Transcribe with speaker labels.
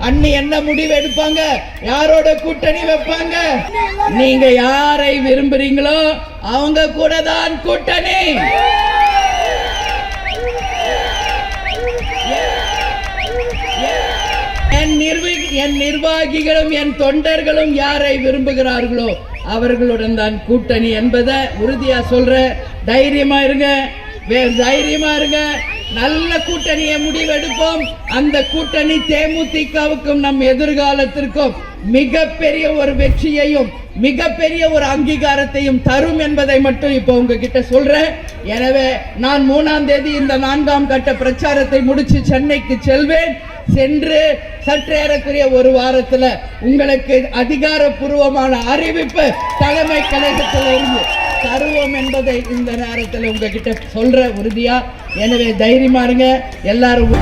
Speaker 1: அண்ணி என்ன முடிவு எடுப்பாங்க, யாரோட கூட்டணி வைப்பாங்க. நீங்க யாரை விரும்புறீங்களோ அவங்க கூட தான் கூட்டணி. என் நிர்வாகிகளும் என் தொண்டர்களும் யாரை விரும்புகிறார்களோ அவர்களுடன் தான் கூட்டணி என்பதை உறுதியா சொல்ற. தைரியமா இருங்க, தைரியமா இருங்க. நல்ல கூட்டணியை முடிவெடுப்போம். அந்த கூட்டணி தேமுதிகவுக்கும் நம் எதிர்காலத்திற்கும் மிகப்பெரிய ஒரு வெற்றியையும் மிகப்பெரிய ஒரு அங்கீகாரத்தையும் தரும் என்பதை மட்டும் இப்போ உங்ககிட்ட சொல்றேன். எனவே நான் 3ஆம் தேதி இந்த 4ஆம் கட்ட பிரச்சாரத்தை முடிச்சு சென்னைக்கு செல்வேன். சென்று சற்றேறக்குரிய ஒரு வாரத்தில் உங்களுக்கு அதிகாரப்பூர்வமான அறிவிப்பு தலைமை கழகத்தில் இருந்து தருவோம் என்பதை இந்த நேரத்தில் உங்ககிட்ட சொல்ற உறுதியா. எனவே தைரியமா இருங்க எல்லாரும்.